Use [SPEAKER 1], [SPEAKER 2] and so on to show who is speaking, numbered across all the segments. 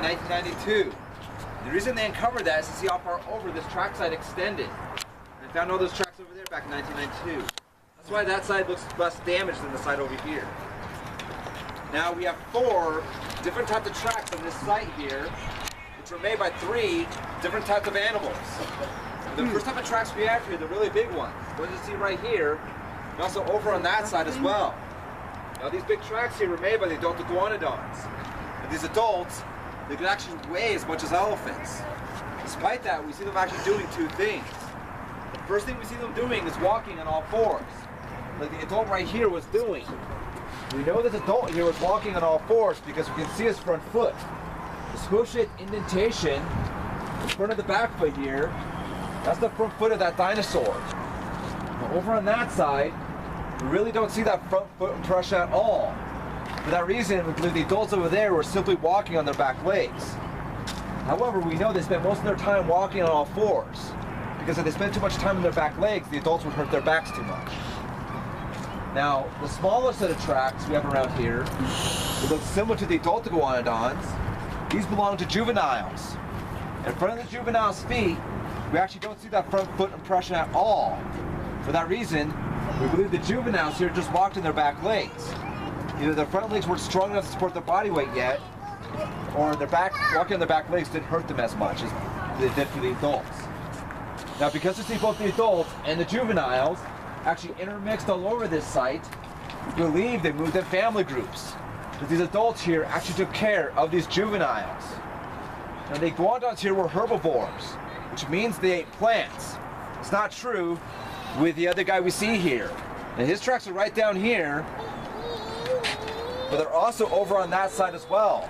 [SPEAKER 1] in 1992. The reason they uncovered that is to see how far over this track site extended. They found all those tracks over there back in 1992. That's why that side looks less damaged than the side over here. Now we have 4 different types of tracks on this site here, which were made by 3 different types of animals. The first type of tracks we have here, the really big ones, what you see right here, and also over on that side as well. Now these big tracks here were made by the adult iguanodons. And these adults, they can actually weigh as much as elephants. Despite that, we see them actually doing 2 things. The first thing we see them doing is walking on all 4s, like the adult right here was doing. We know this adult here was walking on all 4s because we can see his front foot. This hoof-shaped indentation in front of the back foot here, that's the front foot of that dinosaur. Now over on that side, we really don't see that front foot impression at all. For that reason, we believe the adults over there were simply walking on their back legs. However, we know they spent most of their time walking on all 4s, because if they spent too much time on their back legs, the adults would hurt their backs too much. Now, the smaller set of tracks we have around here, they look similar to the adult iguanodons. These belong to juveniles. In front of the juvenile's feet, we actually don't see that front foot impression at all. For that reason, we believe the juveniles here just walked on their back legs. Either their front legs weren't strong enough to support their body weight yet, or walking on their back legs didn't hurt them as much as they did for the adults. Now, because we see both the adults and the juveniles actually intermixed all over this site, we believe they moved in family groups. But these adults here actually took care of these juveniles. Now, the iguanodons here were herbivores, which means they ate plants. It's not true with the other guy we see here. And his tracks are right down here, but they're also over on that side as well.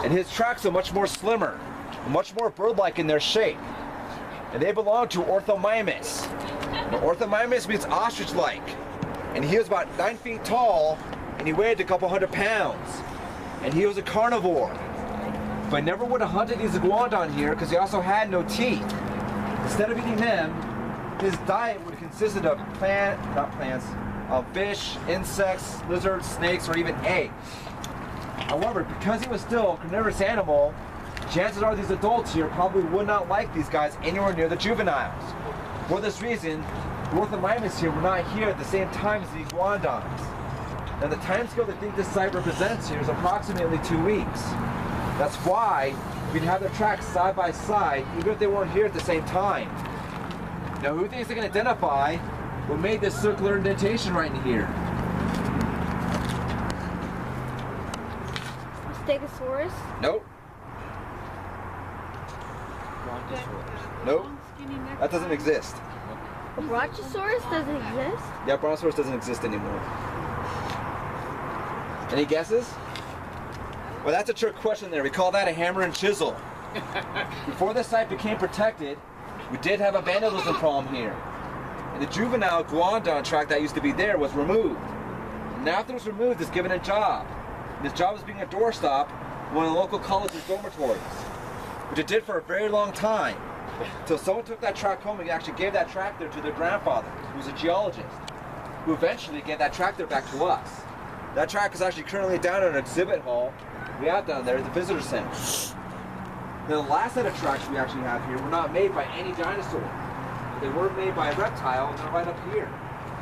[SPEAKER 1] And his tracks are much more slimmer, much more bird-like in their shape. And they belong to Orthomimus. Now, Orthomimus means ostrich-like. And he was about 9 feet tall, and he weighed a couple 100 pounds. And he was a carnivore. But I never would have hunted these iguanodon here because he also had no teeth. Instead of eating them, his diet would have consisted of fish, insects, lizards, snakes, or even eggs. However, because he was still a carnivorous animal, chances are these adults here probably would not like these guys anywhere near the juveniles. For this reason, the Orthomimus here were not here at the same time as the iguanodons. Now the time scale they think this site represents here is approximately 2 weeks. That's why we'd have their tracks side by side, even if they weren't here at the same time. Now, who thinks they can identify what made this circular indentation right in here?
[SPEAKER 2] Stegosaurus?
[SPEAKER 1] Nope. Nope. That doesn't exist.
[SPEAKER 2] Brontosaurus doesn't exist?
[SPEAKER 1] Yeah, Brontosaurus doesn't exist anymore. Any guesses? Well, that's a trick question there. We call that a hammer and chisel. Before this site became protected, we did have a vandalism problem here. And the juvenile iguanodon track that used to be there was removed. And after it was removed, it's given a job. And this job was being a doorstop in one of the local college's dormitories, which it did for a very long time. Until someone took that track home and actually gave that track there to their grandfather, who was a geologist, who eventually gave that track there back to us. That track is actually currently down in an exhibit hall we have down there at the visitor center. Now, the last set of tracks we actually have here were not made by any dinosaur. They were made by a reptile, and they're right up here.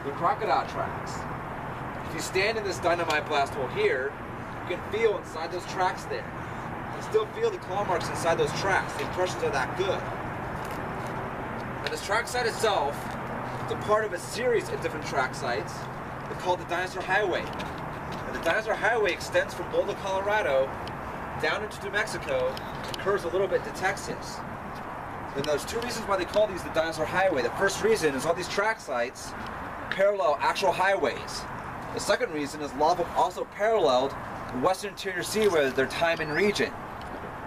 [SPEAKER 1] They're crocodile tracks. If you stand in this dynamite blast hole here, you can feel inside those tracks there. You can still feel the claw marks inside those tracks. The impressions are that good. Now, this track site itself is a part of a series of different track sites. They're called the Dinosaur Highway. And the Dinosaur Highway extends from Boulder, Colorado, down into New Mexico, and curves a little bit to Texas. And there's 2 reasons why they call these the Dinosaur Highway. The first reason is all these track sites parallel actual highways. The second reason is a lot of them also paralleled the Western Interior Seaway at their time and region.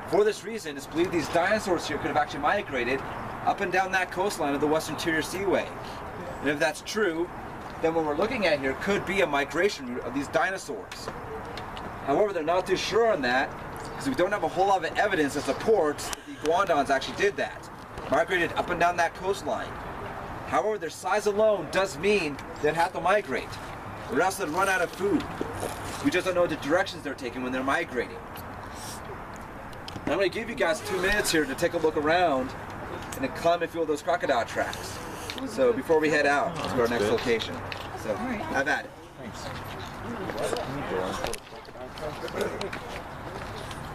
[SPEAKER 1] For this reason, it's believed these dinosaurs here could have actually migrated up and down that coastline of the Western Interior Seaway. And if that's true, then what we're looking at here could be a migration route of these dinosaurs. However, they're not too sure on that because we don't have a whole lot of evidence that supports that the iguanodons actually did that, migrated up and down that coastline. However, their size alone does mean they'd have to migrate, or else they'd run out of food. We just don't know the directions they're taking when they're migrating. I'm going to give you guys 2 minutes here to take a look around and then climb a few of those crocodile tracks. So before we head out to our next location. So have at it.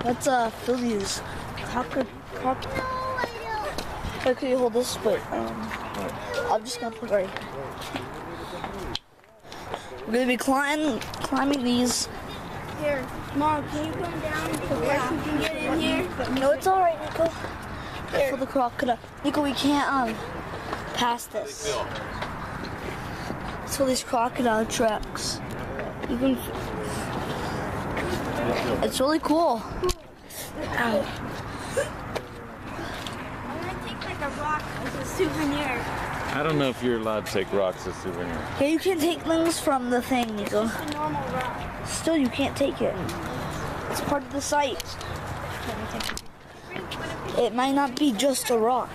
[SPEAKER 3] Let's fill these Wait, can you hold this? Wait, I'm just gonna put it right here. We're gonna be climbing these.
[SPEAKER 2] Here, Mom, can you come down so we can get in here?
[SPEAKER 3] No, it's all right, Nico. For the crocodile. Nico, we can't pass this. So these crocodile tracks. You can. It's really cool. Ow.
[SPEAKER 2] I'm gonna take like a rock as a souvenir.
[SPEAKER 4] I don't know if you're allowed to take rocks as souvenirs.
[SPEAKER 3] Yeah, you can take things from the thing, Nico.
[SPEAKER 2] It's a normal rock.
[SPEAKER 3] Still, you can't take it. It's part of the site. It might not be just a rock.